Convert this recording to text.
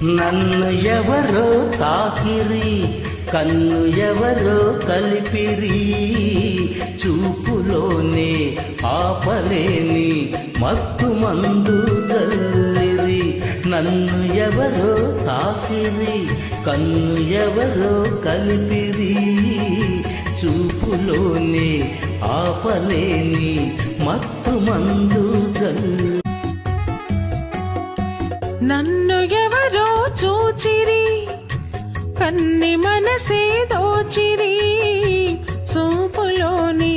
నన్ను ఎవరో తాకిరి, కన్ను ఎవరో కలిపిరి, చూపులోనే ఆపలేని మత్తు మందు జల్లిరి. నన్ను ఎవరో తాకిరి, కన్ను ఎవరో కలిపిరి, చూపులోనే ఆపలేని మత్తు మందు జల్లి. నన్ను ఎవరో చూచిరి, కన్ని మనసే దోచిరి, చూపులోని